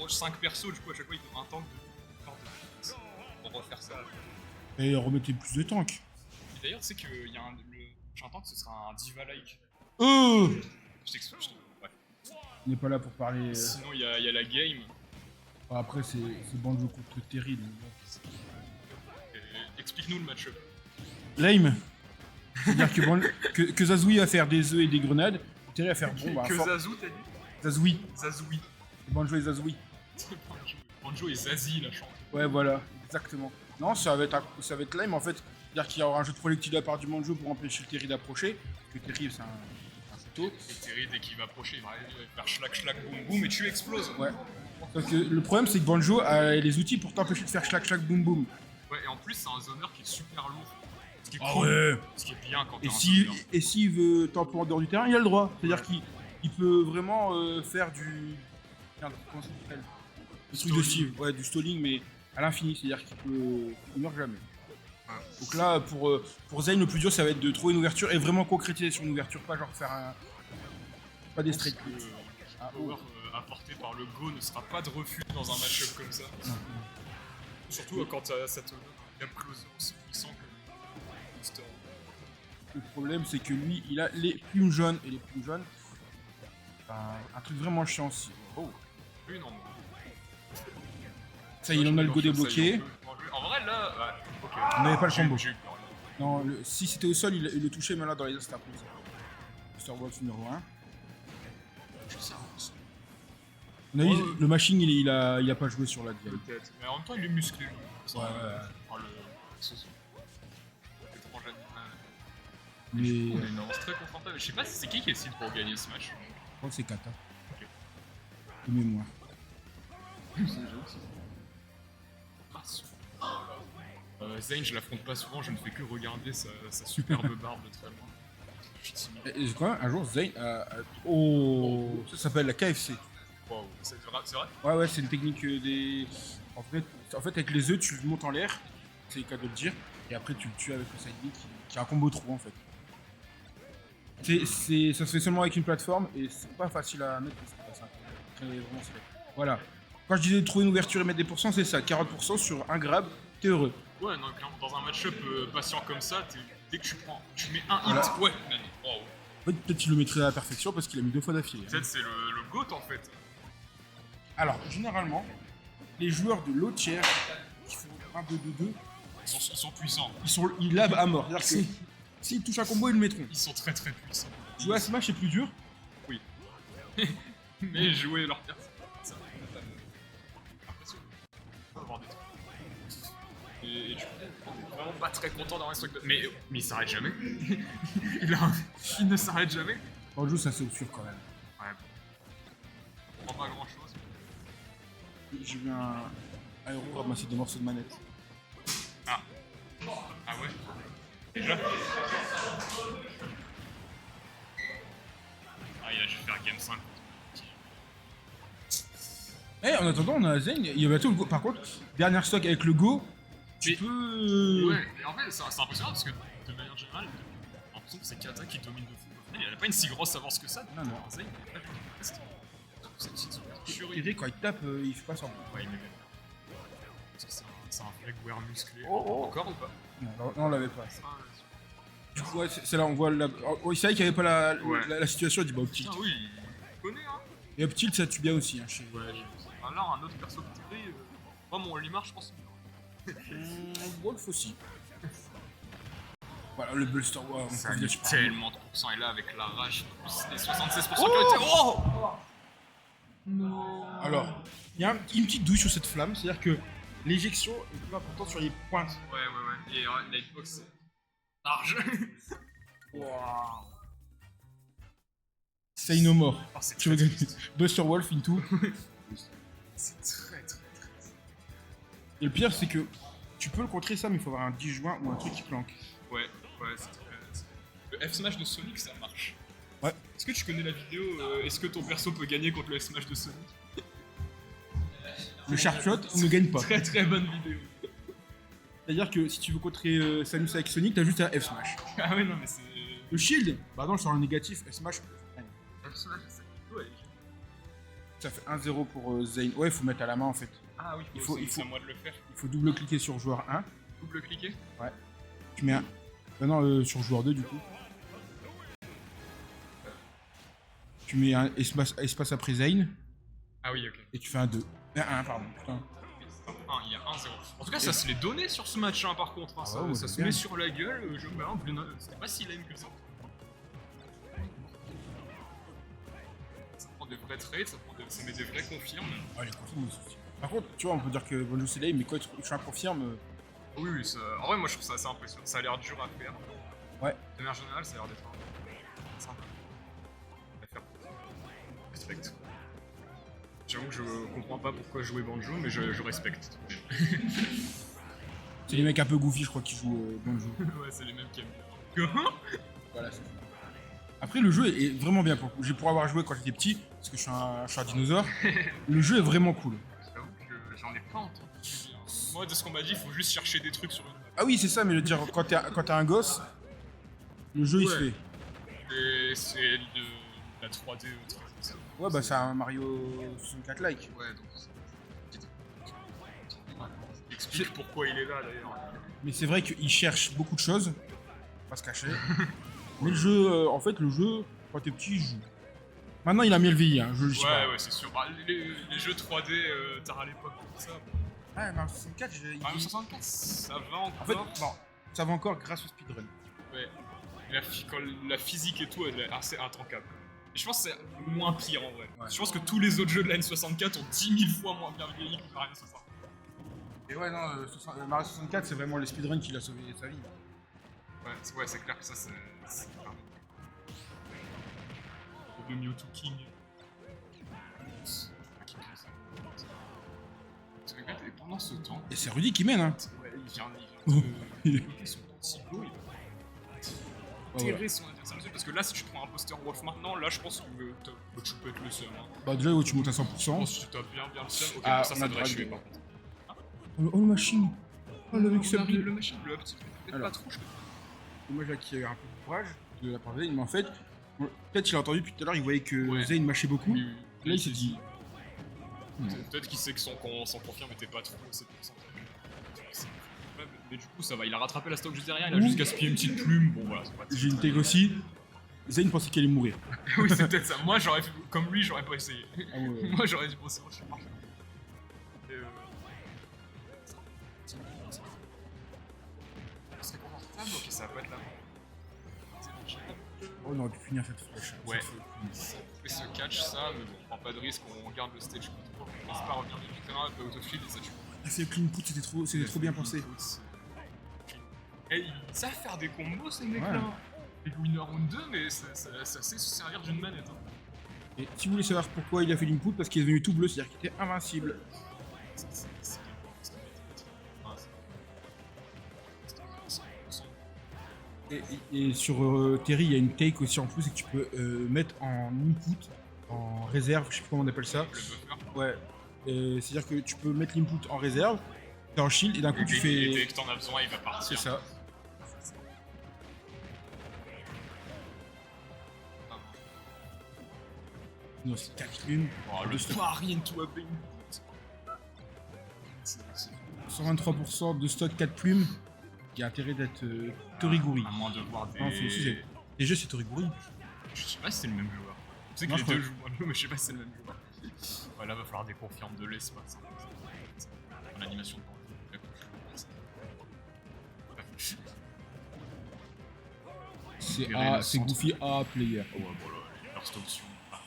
5 persos, du coup, à chaque fois, il faut un tank pour refaire ça. Et remettez plus de tanks. Et d'ailleurs, tu sais qu'il y a le prochain tank, ce sera un Diva-like. Oh, Je t'explique. Ouais. on n'est pas là pour parler. Sinon, il y a la game. Après, c'est Banjo contre Terry. donc bon. Explique-nous le match-up. Lame. C'est-à-dire que Zazoui va faire des œufs et des grenades. Terry va faire bon. Bah, Que Zazu, t'as dit Zazoui. Zazoui. Banjo et Zazoui. Banjo et Zazie, la chante. Ouais, voilà, exactement. Non, ça va être lame en fait. C'est-à-dire qu'il y aura un jeu de projectile de la part du Banjo pour empêcher le Terry d'approcher. Parce que Terry, c'est un couteau. Et Terry, dès qu'il va approcher, il va faire schlac, schlac, boum, boum, et tu exploses. Ouais. Sauf que le problème, c'est que Banjo a les outils pour t'empêcher de faire schlac, schlac, boum, boum. Ouais, et en plus, c'est un zoner qui est super lourd. Ce qui est Ah cool. ouais. Ce qui est bien quand t'es Et un si, zoner. et s'il veut tempo en dehors du terrain, il a le droit. C'est-à-dire qu'il peut vraiment faire du. Merde, comment ça s'appelle? Le truc de Stalling. Steve. Ouais, du stalling, mais à l'infini. C'est-à-dire qu'il peut. Il meurt jamais. Ouais. Donc là, pour Zayn, le plus dur, ça va être de trouver une ouverture et vraiment concrétiser sur une ouverture, pas genre faire un. Pas des straight. Le power apporté par le Go ne sera pas de refus dans un match-up comme ça. Surtout quand ça te donne un gap closer aussi puissant que Monster. Le problème, c'est que lui, il a les plumes jaunes. Et les plumes jaunes, un truc vraiment chiant aussi. Oh. Oui, non. Ça y est, il en a le go débloqué. En vrai, là, ouais, ok. On n'avait pas le combo. J'ai eu peur, là. Non, si c'était au sol, il le touchait, mais là, dans les airs, c'était après ça. Monster Wolf numéro 1. On a vu, le machine, il a pas joué sur la diane. Peut-être. Mais en même temps, il est musclé. Ouais. Enfin, c'est étrange animal. Mais. On est une avance très confortable. Je sais pas si c'est qui décide pour gagner ce match. Je crois que c'est Kata. Ok. De mémoire. Zayn, je l'affronte pas souvent, je ne fais que regarder sa superbe barbe de très loin. Je suis timide. Et quand même, un jour, Zayn Oh, ça s'appelle la KFC. Wow, c'est vrai, c'est vrai? Ouais, ouais, c'est une technique des. En fait, avec les œufs, tu le montes en l'air, c'est le cas de le dire, et après tu le tues avec le side B qui est un combo trou en fait. Ça se fait seulement avec une plateforme et c'est pas facile à mettre parce que c'est vraiment serré. Voilà. Quand je disais trouver une ouverture et mettre des pourcents, c'est ça, 40% sur un grab, t'es heureux. Ouais, non, clairement, dans un match-up patient comme ça, dès que tu mets un hit, Voilà. ouais, man, wow. En fait, peut-être qu'il le mettrait à la perfection parce qu'il a mis 2 fois d'affilée. Hein. Peut-être c'est le GOAT en fait. Alors, généralement, les joueurs de low tier qui font 1-2-2-2, Ils sont puissants. ils lavent à mort. C'est-à-dire que s'ils touchent un combo, ils le mettront. Ils sont très très puissants. Jouer à Smash, c'est plus dur. Oui. Mais jouer leur personne, ça va être impressionnant. On va avoir des trucs. Et du coup, on est vraiment pas très content d'avoir un truc de... Mais il s'arrête jamais. Il ne s'arrête jamais. Dans le jeu, ça c'est sûr quand même. Ouais. On prend pas grand chose. J'ai vu un héros ramasser des morceaux de manette. Ah. Ah ouais. Déjà. Ah, il a juste fait un game 5. Eh, en attendant, on a Zayn, il y a bientôt le Go. Par contre, dernière stock avec le Go, tu Mais- peux. Ouais, mais en fait, c'est impressionnant parce que de manière générale, j'ai l'impression que c'est Kata qui domine de fou. Il n'a pas une si grosse avance que ça. Non, non. Zayn, il a pas de test. C'est une furie. Eric, quand il tape, il fait pas semblant. Ouais, il m'aimait. Parce que c'est un vrai joueur musclé. Oh. Encore ou pas? Non, on l'avait pas. Ah, Du coup, ouais, c'est là, on voit la. Oh, c'est vrai qu'il n'y avait pas Ouais. la situation, il dit bah up tilt. putain, oui, il connaît, hein. Et up tilt, ça tue bien aussi. Hein, chez... Ouais, j'ai vu ça. Ah, là, un autre perso de télé. Moi, mon Olimar, je pense. Wolf aussi. Voilà, le Bullster War. Ça a mis je parle. tellement de pourcents. Et là, avec la rage, les 76% qui ont été. Oh! Non! Alors, il y a une petite douille sur cette flamme, c'est-à-dire que l'éjection est plus importante sur les pointes. Ouais. Et Nightbox, c'est large. Say no more. Oh, c'est Tu veux très gagner triste. Buster Wolf into. C'est très triste. Et le pire, c'est que tu peux le contrer ça, mais il faut avoir un 10 juin ou un truc qui planque. Ouais, c'est très. Le F-Smash de Sonic, ça marche. Ouais. Est-ce que tu connais la vidéo est-ce que ton perso peut gagner contre le F-Smash de Sonic? Le Sharpshot ne gagne pas. Très très bonne vidéo. C'est-à-dire que si tu veux contrer Samus avec Sonic, t'as juste un F-Smash. Ah ouais, non, mais c'est. Le shield, bah non, sur le négatif, F-Smash. F-Smash, c'est. Ouais, Ça fait 1-0 pour Zane. Ouais, il faut mettre à la main en fait. Ah oui, Il faut- c'est à moi de le faire. Il faut double-cliquer sur joueur 1. Double-cliquer. Ouais. Tu mets un. Non, sur joueur 2 du coup. Tu mets un espace après Zane Ah oui, ok. et tu fais un 2. Un 1, pardon. Putain. Il y a 1-0. En tout cas, ça se l'est donné sur ce match, hein, par contre. Hein, Ah ça ouais, ça se bien. met sur la gueule. C'était pas si lame que ça. Ça prend des vrais trades, ça met des vrais confirmes. Ouais, les confirmes aussi. Par contre, tu vois, on peut dire que Bonjour c'est lame, mais quand tu un confirme. Oui, oui, en vrai, moi je trouve ça assez impressionnant. Ça a l'air dur à faire. Ouais. De manière générale, ça a l'air d'être simple à faire. Respecte. J'avoue que je comprends pas pourquoi jouer Banjo, mais je respecte. C'est les mecs un peu goofy, je crois, qui jouent Bonjour. Ouais, c'est les mêmes qui aiment bien. Voilà, c'est ça. Après, le jeu est vraiment bien. Pour avoir joué quand j'étais petit, parce que je suis un dinosaure, le jeu est vraiment cool. J'avoue que j'en ai pas entendu. Moi, de ce qu'on m'a dit, il faut juste chercher des trucs sur une map. Ah oui, c'est ça, mais je veux dire, quand t'es un gosse, le jeu il se Ouais. fait. Et c'est de la 3D très ça. Ouais, bah c'est un Mario 64-like. Ouais, donc explique pourquoi il est là d'ailleurs. Mais c'est vrai qu'il cherche beaucoup de choses, pas se cacher. Mais le jeu, en fait, le jeu, quand t'es petit, il joue. Maintenant, il a mis le VI, hein, je le dis pas. Ouais, c'est sûr. Bah, les jeux 3D tard à l'époque, tout ça. Ouais, Mario 64, Mario 64, ça va encore. En fait, bon, ça va encore grâce au speedrun. Ouais. Quand la physique et tout, elle est assez intrancable. Et je pense que c'est moins pire en vrai. Ouais. Je pense que tous les autres jeux de la N64 ont 10 000 fois moins bien vieilli que Mario 64. Et ouais, non, Mario 64, c'est vraiment le speedrun qui l'a sauvé sa vie. Ouais, c'est clair que ça, c'est vraiment. Le Mewtwo King. Et pendant ce temps, Et c'est Rudy qui mène, hein. ouais, il vient Oh. de bloquer son anti-go, il va Ouais, terrer son adversaire dessus. Parce que là, si tu te prends un poster Wolf maintenant, là, je pense que tu peux être le seul. Hein. Bah déjà, ouais, tu montes à Je 100%. pense que tu tapes bien le seul. Ok, Ah, ça on a devrait dragué. tuer par contre. Oh, le machine. Oh, le mec sub. Le machine, le petit. Peut-être Alors. pas trop, je crois. Moi, j'ai qui a eu un peu de courage de la part de Zane, mais en fait, peut-être qu'il a entendu depuis tout à l'heure, il voyait que Ouais. Zane mâchait beaucoup. Oui, Là, il s'est dit. Peut-être qu'il sait que son confirme était pas trop 7%. Mais du coup, ça va. Il a rattrapé la stock juste derrière. Il a juste gaspillé une petite plume. Bon, voilà, c'est pas J'ai une take aussi. Zane pensait qu'elle allait mourir. Oui, c'est peut-être ça. Moi, j'aurais fait comme lui, j'aurais pas essayé. Ah ouais. Moi, j'aurais dit, bon, c'est bon, je suis parti. C'est confortable, ok, ça va pas être là. Oh, on aurait pu finir cette flèche. Ouais. Cette On fait ce catch, ça, mais bon, on prend pas de risque, on garde le stage control, on commence pas à revenir du terrain, un peu autofield et ça tue. Ah, c'est clean put, c'était trop bien pensé. Et ils savent faire des combos, ces mecs-là. Et le winner round 2, mais ça sait se servir d'une manette. Hein. Et si vous voulez savoir pourquoi il a fait l'input, parce qu'il est devenu tout bleu, c'est-à-dire qu'il était invincible. Et sur Terry, il y a une take aussi en plus, c'est que tu peux mettre en input, en réserve, je sais plus comment on appelle ça. Le buffer. Ouais. C'est-à-dire que tu peux mettre l'input en réserve, t'es en shield, et d'un coup tu Et fais. dès que t'en as besoin, il va partir. C'est ça. Non, c'est 4 lunes. Oh, le pari into a big. 123% de stock 4 plumes. Il y a intérêt d'être Toriguri. À moins de voir des. Non, déjà c'est Toriguri. Je sais pas si c'est le même joueur. Je sais que Non, les je deux crois- jouent un peu, mais je sais pas si c'est le même joueur. Ouais, là, va falloir des confirmes de l'espace. En animation de C'est Goofy A player. Oh, ouais, voilà, burst option. Ah.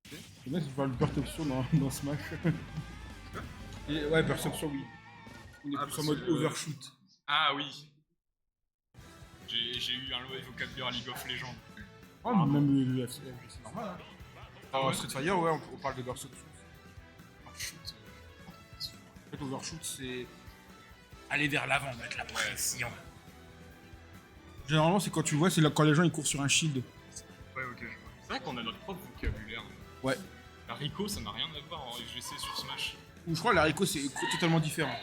C'est bien si tu parles de burst option dans Smash. Et, ouais, burst option, oui. On est plus en mode overshoot. Ah oui. J'ai eu un mauvais vocabulaire à League of Legends. Oh, mais même le UFC, c'est normal. Hein. Ah ouais. Street Fighter, ouais, on parle de burst option. Shoot. En fait, overshoot, c'est aller vers l'avant, mettre la pression. Généralement, c'est quand tu vois, c'est là, quand les gens ils courent sur un shield. Ouais, ok, je vois. C'est vrai qu'on a notre propre vocabulaire. Ouais. La Rico, ça n'a rien à voir en FGC sur Smash. Ou je crois que l'haricot c'est totalement différent.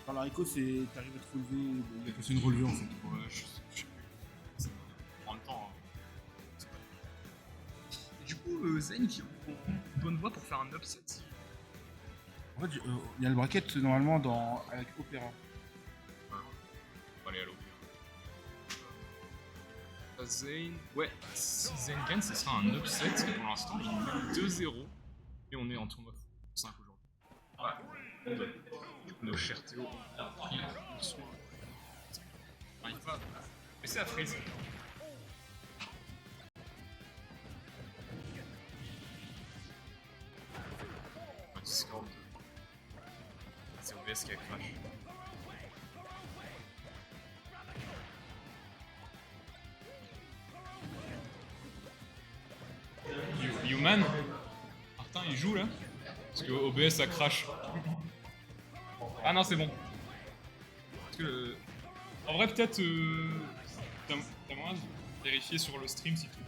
Dans l'haricot, c'est t'arrives à te relever, il y a personne relevé en fait. Ouais, je sais plus. En même temps. Et du coup, Zayn qui est en bonne voie pour faire un upset. En fait, il y a le bracket normalement avec Opéra. On va aller à l'eau. Zayn. Ouais, si Zayn gagne, ce sera un upset. Et pour l'instant, il est 2-0. Et on est en tournoi 5 aujourd'hui. Ouais. Nos chers Théo ont pris soin. Arrive pas. Mais c'est à freeze. Discord. C'est OBS qui a crash. Human Martin il joue là? Parce que OBS a crash. Ah non c'est bon. Parce que en vrai peut-être t'as moyen de vérifier sur le stream si tout.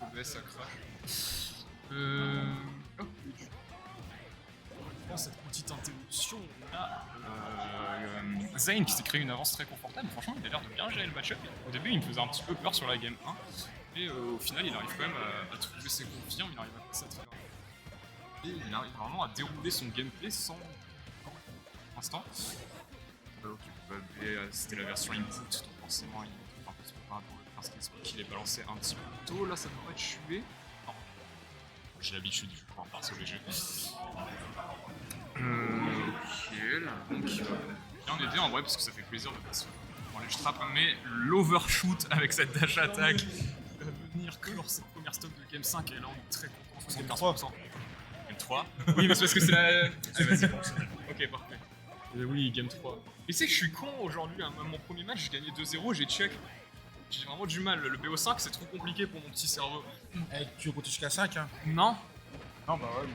OBS a crash. Oh. Dans cette petite interruption, on a Zayn qui s'est créé une avance très confortable. Franchement, il a l'air de bien gérer le match-up. Au début, il me faisait un petit peu peur sur la game 1. Et au final, il arrive quand même à trouver ses confirmes, il arrive à passer à travers. Et il arrive vraiment à dérouler son gameplay sans. Pour l'instant. Ok, c'était la version input, donc forcément, il est un peu par rapport à ce qu'il est balancé un petit peu tôt. Là, ça devrait tuer. Non. J'ai l'habitude, je prends par ce léger. Ok, là, donc. Bien aidé en vrai, parce que ça fait plaisir de passer dans les trappes, mais l'overshoot avec cette dash attack. Venir clore cette première stop de Game 5 et là on est très content, 75%. Game 3. Oui mais c'est parce que c'est la... Allez vas-y. Ok parfait. Oui Game 3. Mais c'est que je suis con aujourd'hui, hein. Mon premier match j'ai gagné 2-0, j'ai check. J'ai vraiment du mal, le BO5 c'est trop compliqué pour mon petit cerveau. Eh, tu veux compter jusqu'à 5 hein? Non. Non bah ouais.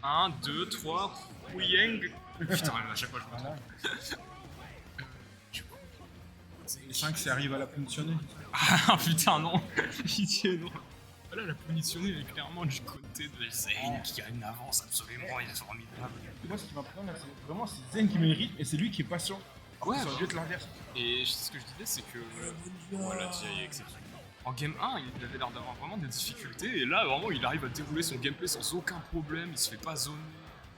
1, 2, 3, Huyeng. Putain à chaque fois je me trompe. Les 5 c'est arrive à la punitionner. Ah putain non. Pitié non. Voilà la punitionner est clairement du côté de Zayn qui a une avance absolument formidable. Et moi ce qui m'apprend là c'est vraiment c'est Zayn qui mérite et c'est lui qui est patient. Ouais, ça aurait dû être l'inverse. Et ce que je disais c'est que voilà TI est exceptionnel. En game 1 il avait l'air d'avoir vraiment des difficultés et là vraiment il arrive à dérouler son gameplay sans aucun problème, il se fait pas zoner.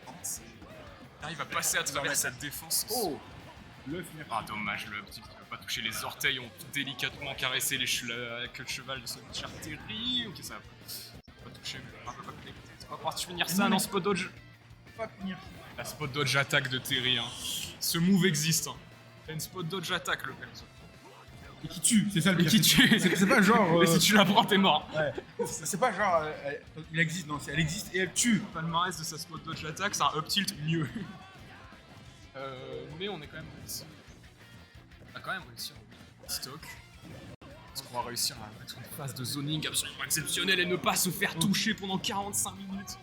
Il arrive à passer à travers cette défense. Oh. Ah dommage, le petit qui ne veut pas toucher les orteils, ont délicatement caressé la queue de cheval de ce cher Terry. Ok ça va pas toucher, mais on va pas connecter. On va pouvoir finir ça dans spot dodge. Pas finir. La spot dodge attack de Terry, hein. Ce move existe. Hein. T'as une spot dodge attack le perso. Et qui tue, c'est ça le Et pire. qui tue. C'est pas genre. Et si tu la prends, t'es mort. Ouais. C'est pas genre. Il existe, non, elle existe et elle tue. Le palmarès de sa spot dodge attack, c'est un up tilt mieux. Mais on est quand même réussi. On a quand même réussi en stock. Est-ce qu'on va réussir à mettre une phase de zoning absolument exceptionnelle et ne pas se faire toucher pendant 45 minutes?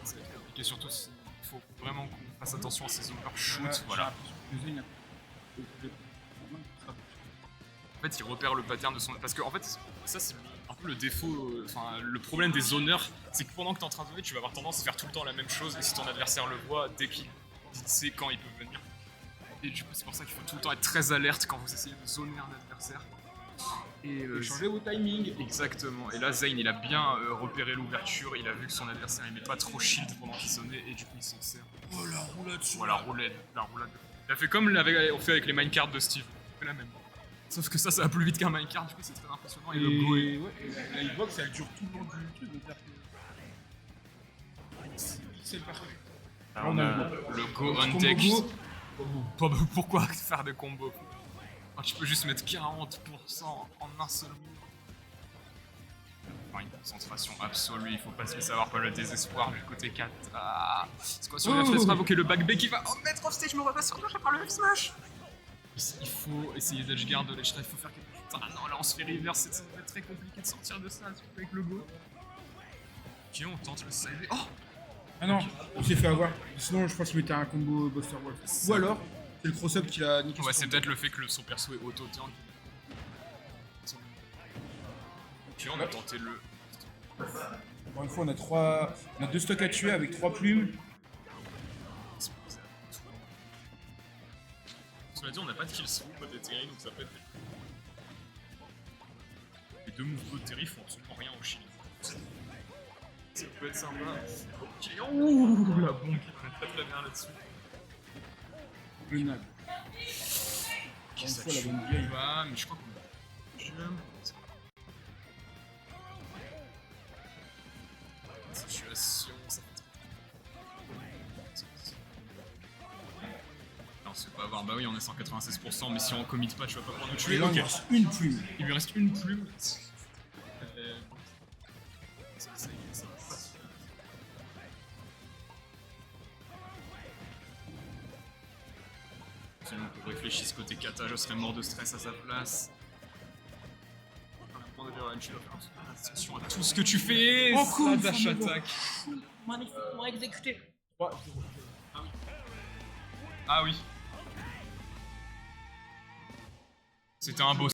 Ça va être compliqué, surtout s'il faut vraiment qu'on fasse attention à ces overshoots. Voilà. En fait, il repère le pattern de son. Parce que, en fait, ça, c'est un peu le défaut. Enfin, le problème des zoneurs, c'est que pendant que t'es en train de zoner, tu vas avoir tendance à faire tout le temps la même chose. Et si ton adversaire le voit, dès qu'il sait quand il peut venir. Et du coup, c'est pour ça qu'il faut tout le temps être très alerte quand vous essayez de zoner un adversaire. Et changer vos timings. Exactement. Et là, Zayn, il a bien repéré l'ouverture. Il a vu que son adversaire, il met pas trop shield pendant qu'il zonnait. Et du coup, il s'en sert. Oh, la roulade sur la roulade. Il a fait comme on fait avec les minecarts de Steve. Il fait la même. Sauf que ça va plus vite qu'un minecart, du coup c'est très impressionnant. Et le go est... Ouais, et la hitbox elle dure tout le long du truc, donc c'est le parfait. Alors on a le go on tech. Pourquoi faire des combos? Enfin, tu peux juste mettre 40% en un seul move. Enfin, une concentration absolue, il faut pas se laisser avoir par le désespoir du côté 4. Ah, c'est quoi sur le F-Smash? Ok, le back B qui va mettre off stage, mais on va pas se faire par le F-Smash. Il faut essayer d'edgeguard de l'edge, il faut faire quelque chose. Ah non, là on se fait reverse, ça va être très compliqué de sortir de ça, surtout avec le go. Ok, on tente le side. Oh! Ah non, on s'est fait avoir. Sinon, je pense qu'il mettait un combo Buster Wolf. Ou alors, c'est le cross-up qui l'a niqué. Ouais, c'est peut-être le fait que son perso est auto-turn. Ok, on a tenté le. Encore une fois, on a 2 stocks à tuer avec 3 plumes. Cela dit, on n'a pas de kill swoop côté Terry, donc ça peut être. Les deux moves de Terry font absolument rien au Chili. Ça peut être sympa. Ok, ouh, la bombe qui va très très bien là-dessus. Menable. Ok, Une ça fois, la tue bonne vieille. pas, mais je crois qu'on a... Jump. Situation, ça fait... Non, c'est pas avoir. Bah oui, on est 196%, mais si on commit pas, tu vas pas pouvoir nous Et tuer. là, Ok. il reste une plume. Il lui reste une plume. Ça y est, ça va pas se faire. Sinon, pour réfléchir ce côté kata, je serais mort de stress à sa place. Tu dois faire attention à tout ce que tu fais. Encore une dash fois, attack. Magnifiquement exécuté. Ah oui. C'était un beau